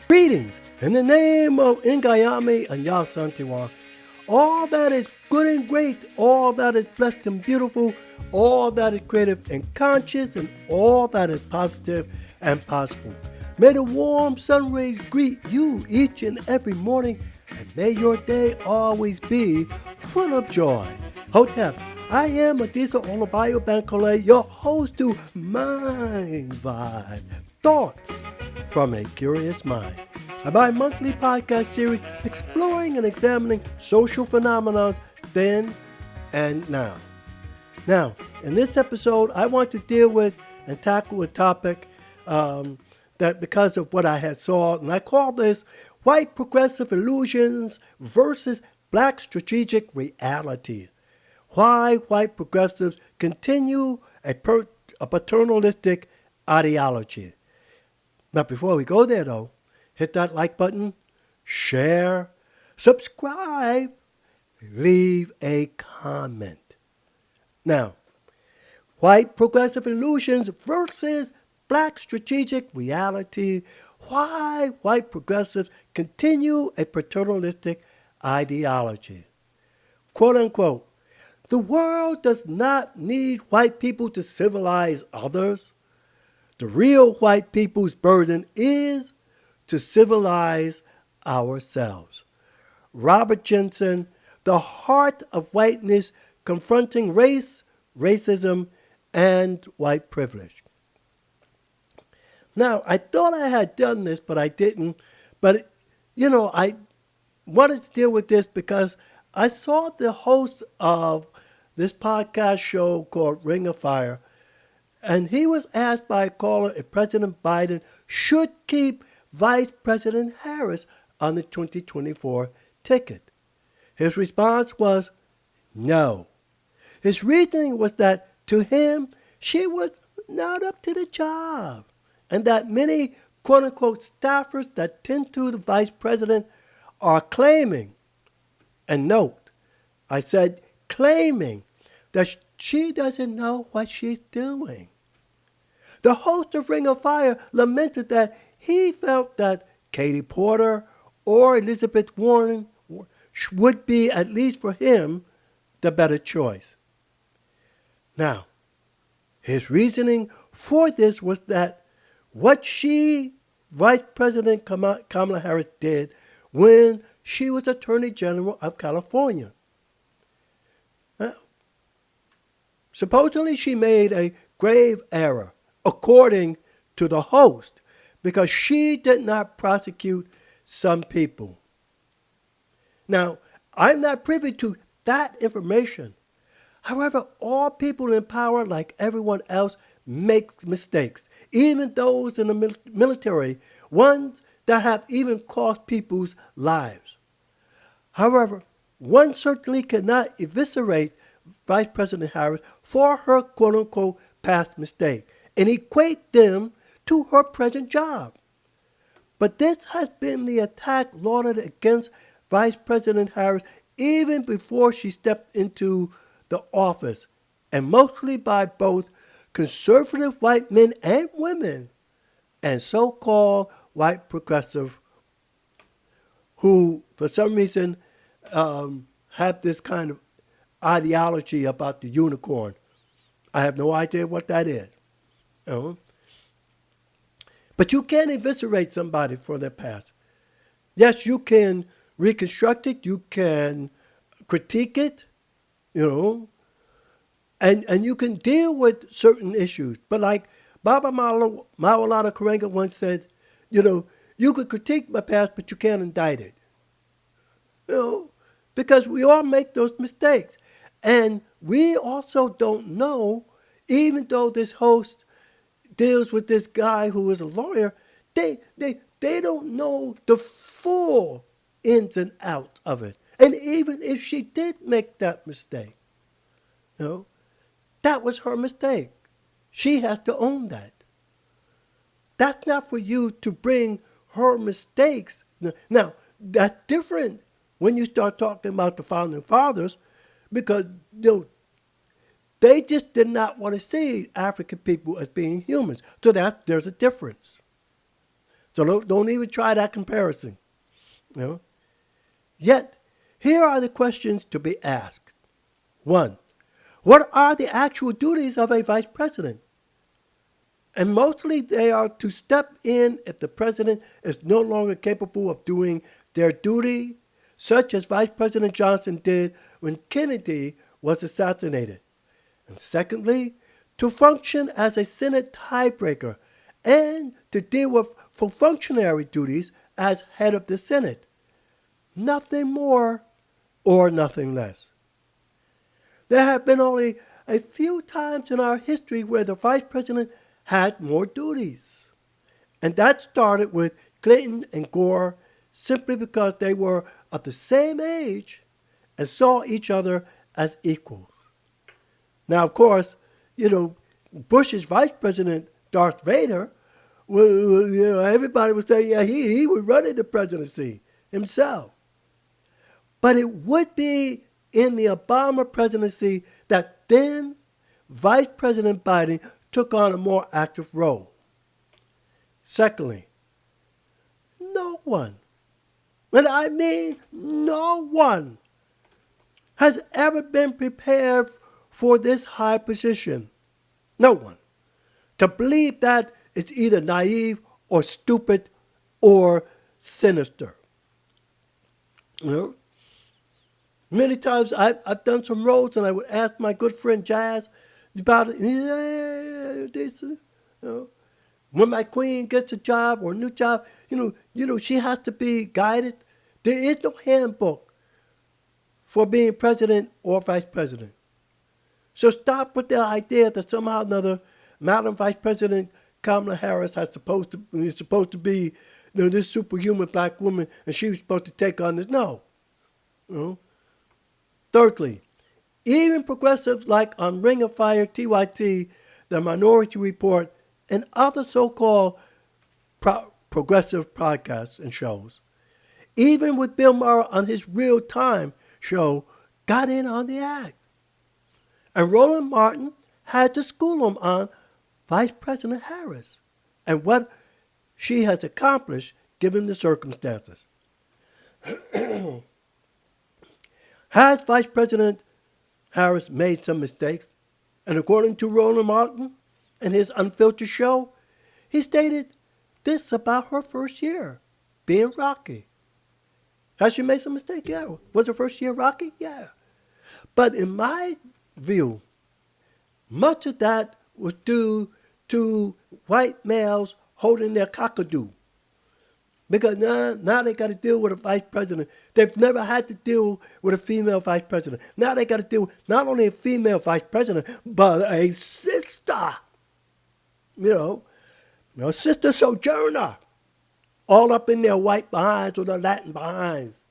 Greetings in the name of Ngayami and Yasantiwan. All that is good and great, all that is blessed and beautiful, all that is creative and conscious, and all that is positive and possible. May the warm sun rays greet you each and every morning, and may your day always be full of joy. Hotep, I am Adisa Olabayo Bankole, your host to Mind Vibe Thoughts from a Curious Mind, a bi-monthly podcast series exploring and examining social phenomena then and now. Now, in this episode, I want to deal with and tackle a topic that because of what I had saw, and I call this white progressive illusions versus black strategic reality. Why white progressives continue a paternalistic ideology. Now, before we go there, though, hit that like button, share, subscribe, leave a comment. Now, white progressive illusions versus black strategic reality. Why white progressives continue a paternalistic ideology. Quote unquote, the world does not need white people to civilize others. The real white people's burden is to civilize ourselves. Robert Jensen, The Heart of Whiteness Confronting Race, Racism, and White Privilege. Now, I thought I had done this, but I didn't. But, I wanted to deal with this because I saw the host of this podcast show called Ring of Fire, and he was asked by a caller if President Biden should keep Vice President Harris on the 2024 ticket. His response was no. His reasoning was that to him, she was not up to the job, and that many quote-unquote staffers that tend to the vice president are claiming, and note, I said claiming, that she doesn't know what she's doing. The host of Ring of Fire lamented that he felt that Katie Porter or Elizabeth Warren would be, at least for him, the better choice. Now, his reasoning for this was that what Vice President Kamala Harris, did when she was Attorney General of California. Supposedly she made a grave error, according to the host, because she did not prosecute some people. Now, I'm not privy to that information. However, all people in power, like everyone else, make mistakes, even those in the military, ones that have even cost people's lives. However, one certainly cannot eviscerate Vice President Harris for her quote-unquote past mistake and equate them to her present job. But this has been the attack lauded against Vice President Harris even before she stepped into the office, and mostly by both conservative white men and women and so-called white progressive who, for some reason, have this kind of ideology about the unicorn. I have no idea what that is. But you can't eviscerate somebody for their past. Yes, you can reconstruct it, you can critique it, and you can deal with certain issues. But like Baba Maulana Karenga once said, you could critique my past, but you can't indict it. Because we all make those mistakes. And we also don't know, even though this host deals with this guy who is a lawyer, they don't know the full ins and outs of it. And even if she did make that mistake, that was her mistake. She has to own that. That's not for you to bring her mistakes. Now, that's different when you start talking about the founding fathers, because they just did not want to see African people as being humans. So there's a difference. So don't even try that comparison. You know? Yet, here are the questions to be asked. 1. What are the actual duties of a vice president? And mostly they are to step in if the president is no longer capable of doing their duty, such as Vice President Johnson did when Kennedy was assassinated. And secondly, to function as a Senate tiebreaker and to deal with functionary duties as head of the Senate. Nothing more or nothing less. There have been only a few times in our history where the vice president had more duties. And that started with Clinton and Gore simply because they were of the same age and saw each other as equals. Now, of course, Bush's vice president, Darth Vader, everybody would say, yeah, he was running the presidency himself. But it would be in the Obama presidency that then Vice President Biden took on a more active role. Secondly, no one, and I mean no one, has ever been prepared for this high position. No one. To believe that is either naive or stupid or sinister. Many times I've done some roles and I would ask my good friend Jazz about it. When my queen gets a job or a new job, she has to be guided. There is no handbook for being president or vice president. So stop with the idea that somehow or another, Madam Vice President Kamala Harris is supposed to be this superhuman black woman and she was supposed to take on this. No. Thirdly, even progressives like on Ring of Fire, TYT, the Minority Report, and other so-called progressive podcasts and shows, even with Bill Maher on his Real Time show, got in on the act. And Roland Martin had to school him on Vice President Harris and what she has accomplished given the circumstances. Has Vice President Harris made some mistakes? And according to Roland Martin and his Unfiltered show, he stated this about her first year, being rocky. Has she made some mistakes? Yeah. Was her first year rocky? Yeah. But in my view, much of that was due to white males holding their cockadoo. Because now they got to deal with a vice president. They've never had to deal with a female vice president. Now they got to deal with not only a female vice president, but a sister. Sister Sojourner. All up in their white behinds or their Latin behinds.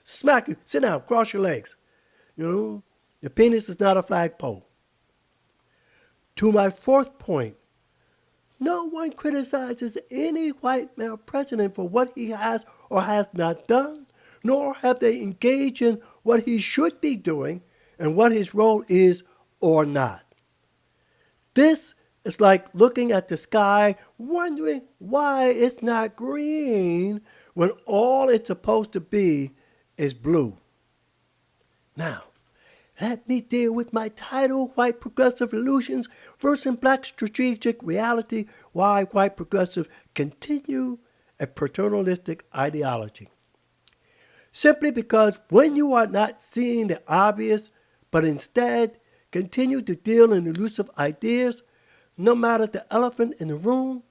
Smack you. Sit down. Cross your legs. Your penis is not a flagpole. To my fourth point, no one criticizes any white male president for what he has or has not done, nor have they engaged in what he should be doing and what his role is or not. This is like looking at the sky, wondering why it's not green when all it's supposed to be is blue. Now, let me deal with my title, White Progressive Illusions versus Black Strategic Reality, why white progressives continue a paternalistic ideology. Simply because when you are not seeing the obvious, but instead continue to deal in elusive ideas, no matter the elephant in the room,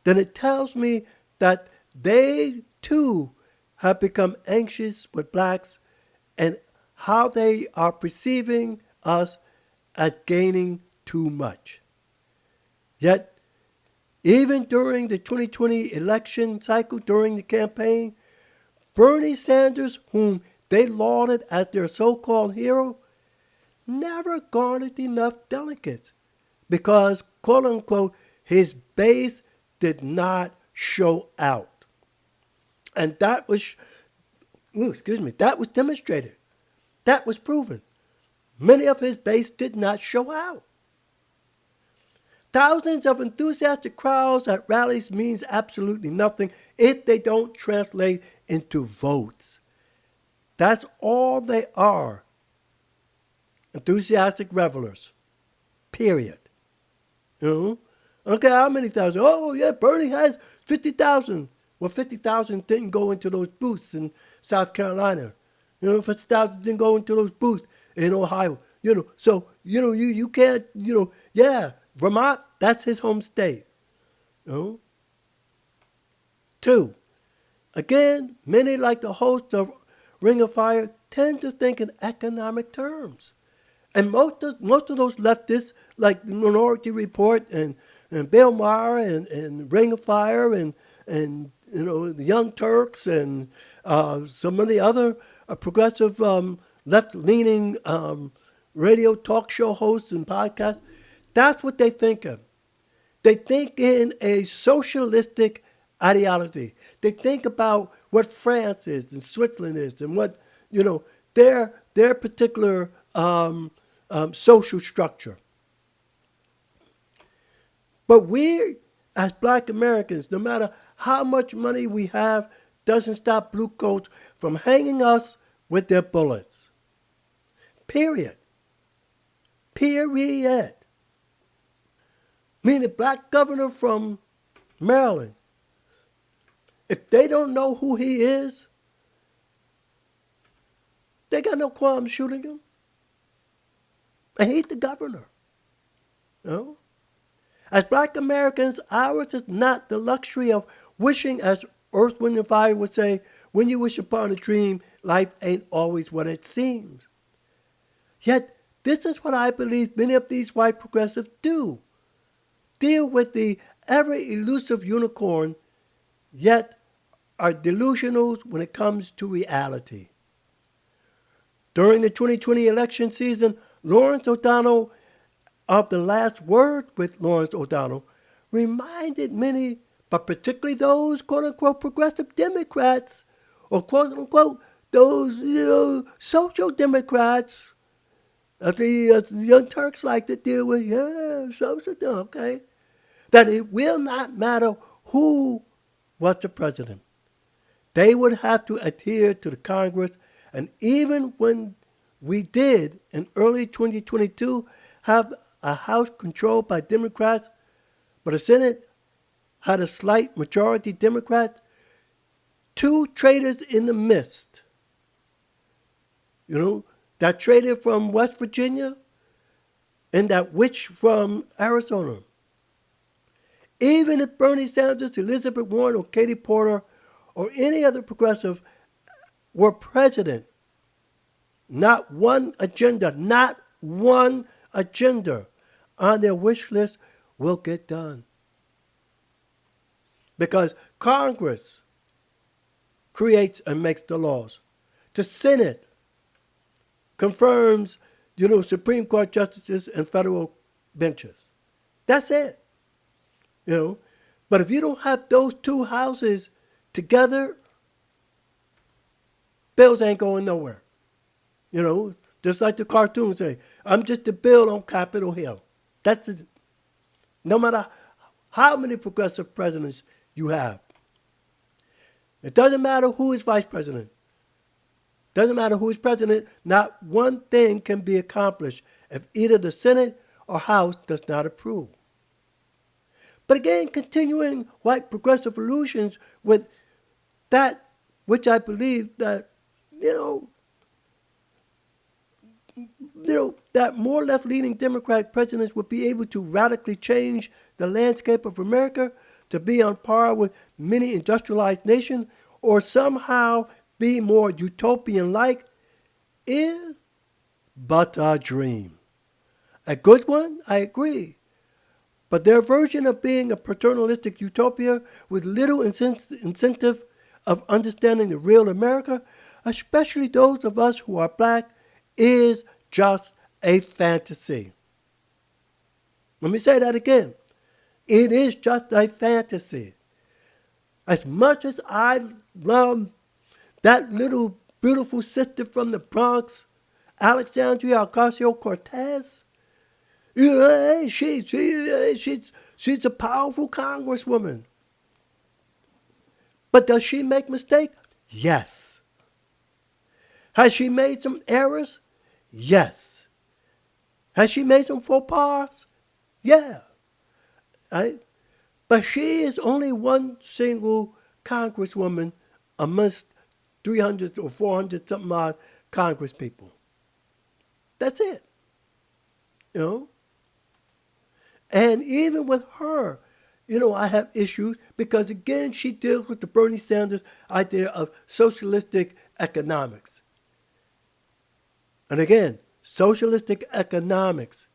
then it tells me that they too have become anxious with blacks and how they are perceiving us as gaining too much. Yet, even during the 2020 election cycle, during the campaign, Bernie Sanders, whom they lauded as their so-called hero, never garnered enough delegates because, quote-unquote, his base did not show out. And that was demonstrated. That was proven. Many of his base did not show out. Thousands of enthusiastic crowds at rallies means absolutely nothing if they don't translate into votes. That's all they are. Enthusiastic revelers. Period. You know? Okay, how many thousand? Oh, yeah, Bernie has 50,000. Well, 50,000 didn't go into those booths in South Carolina. 50,000 didn't go into those booths in Ohio. So, you can't, yeah, Vermont, that's his home state. You know? Two, again, many like the host of Ring of Fire tend to think in economic terms. And most of those leftists, like the Minority Report and Bill Maher and Ring of Fire and the Young Turks and some of the other progressive left-leaning radio talk show hosts and podcasts, that's what they think of. They think in a socialistic ideology. They think about what France is and Switzerland is and what their particular social structure. But we, as Black Americans, no matter how much money we have, doesn't stop blue coats from hanging us with their bullets. Period. Period. I mean, the black governor from Maryland, if they don't know who he is, they got no qualm shooting him. And he's the governor. As Black Americans, ours is not the luxury of wishing, as Earth, Wind, and Fire would say, when you wish upon a dream, life ain't always what it seems. Yet, this is what I believe many of these white progressives do. Deal with the ever-elusive unicorn, yet are delusional when it comes to reality. During the 2020 election season, Lawrence O'Donnell of The Last Word with Lawrence O'Donnell reminded many, but particularly those quote-unquote progressive Democrats or quote-unquote those social Democrats that the Young Turks like to deal with, social, okay, that it will not matter who was the president. They would have to adhere to the Congress, and even when we did in early 2022 have a House controlled by Democrats, but the Senate had a slight majority Democrats, two traitors in the midst. That traitor from West Virginia and that witch from Arizona. Even if Bernie Sanders, Elizabeth Warren, or Katie Porter, or any other progressive were president, not one agenda on their wish list will get done. Because Congress creates and makes the laws. The Senate confirms, Supreme Court justices and federal benches. That's it. But if you don't have those two houses together, bills ain't going nowhere. Just like the cartoons say, I'm just a bill on Capitol Hill. That's it. No matter how many progressive presidents you have. It doesn't matter who is vice president. Doesn't matter who is president. Not one thing can be accomplished if either the Senate or House does not approve. But again, continuing white progressive illusions with that which I believe that, that more left-leaning Democratic presidents would be able to radically change the landscape of America to be on par with many industrialized nations or somehow be more utopian-like is but a dream. A good one, I agree. But their version of being a paternalistic utopia with little incentive of understanding the real America, especially those of us who are black, is just a fantasy. Let me say that again. It is just a fantasy. As much as I love that little beautiful sister from the Bronx, Alexandria Ocasio-Cortez, Hey, she's a powerful congresswoman. But does she make mistakes? Yes. Has she made some errors? Yes. Has she made some faux pas? Yeah. Right? But she is only one single congresswoman amongst 300 or 400 something odd congresspeople. That's it. You know? And even with her, I have issues because, again, she deals with the Bernie Sanders idea of socialistic economics. And again, socialistic economics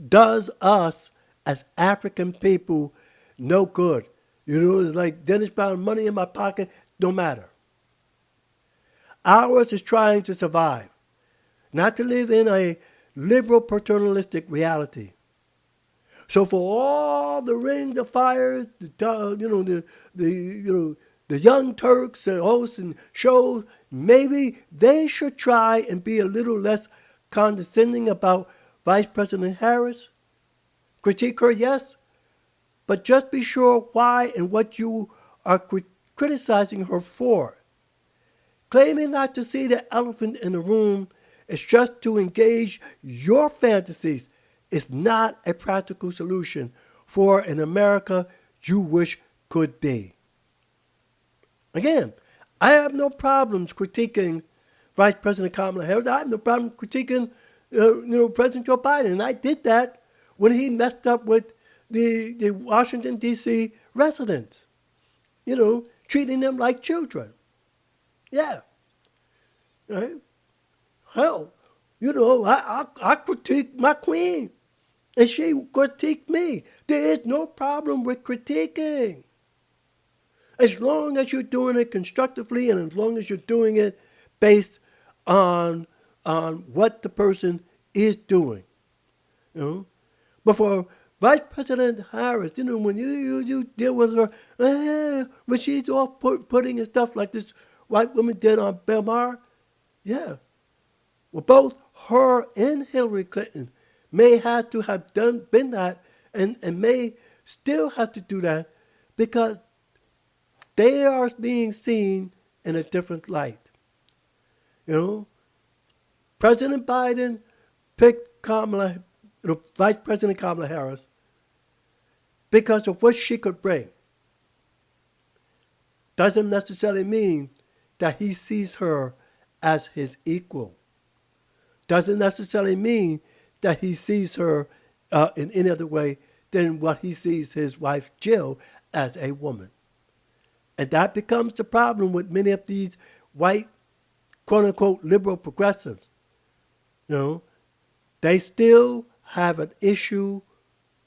does us as African people no good. It's like Dennis Brown, money in my pocket, no matter. Ours is trying to survive, not to live in a liberal paternalistic reality. So for all the Ring of Fire, the Young Turks and hosts and shows, maybe they should try and be a little less condescending about Vice President Harris. Critique her, yes, but just be sure why and what you are criticizing her for. Claiming not to see the elephant in the room is just to engage your fantasies. Is not a practical solution for an America you wish could be. Again, I have no problems critiquing Vice President Kamala Harris. I have no problem critiquing, President Joe Biden. And I did that when he messed up with the Washington, D.C. residents. Treating them like children. Yeah. Right? Hell, I critique my queen. And she critiqued me. There is no problem with critiquing. As long as you're doing it constructively and as long as you're doing it based on what the person is doing. But for Vice President Harris, when you deal with her, when she's off putting and stuff like this white woman did on Belmar, yeah. Well, both her and Hillary Clinton may have to have been that and may still have to do that because they are being seen in a different light. President Biden picked Vice President Kamala Harris because of what she could bring. Doesn't necessarily mean that he sees her as his equal. Doesn't necessarily mean that he sees her in any other way than what he sees his wife Jill as a woman. And that becomes the problem with many of these white, quote-unquote, liberal progressives. They still have an issue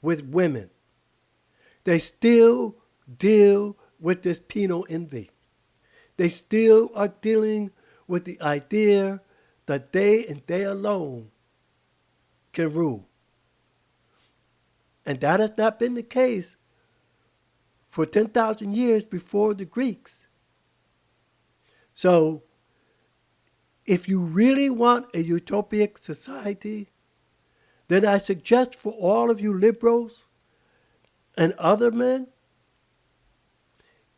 with women. They still deal with this penal envy. They still are dealing with the idea that they and they alone can rule. And that has not been the case for 10,000 years before the Greeks. So, if you really want a utopic society, then I suggest for all of you liberals and other men,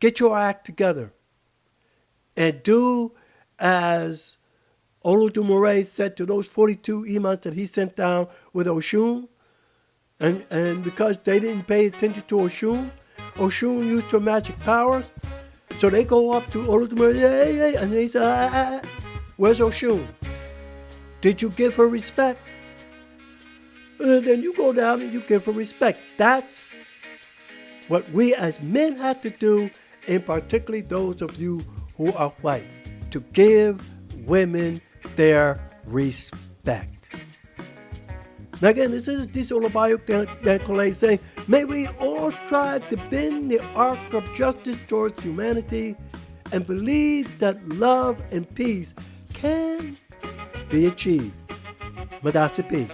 get your act together and do as Olodumare said to those 42 imams that he sent down with Oshun, and because they didn't pay attention to Oshun used her magic powers, so they go up to Olodumare, hey, and they say, where's Oshun? Did you give her respect? And then you go down and you give her respect. That's what we as men have to do, and particularly those of you who are white, to give women their respect. Now again, this is Disi Olabayo saying, may we all strive to bend the arc of justice towards humanity and believe that love and peace can be achieved. Madasipi.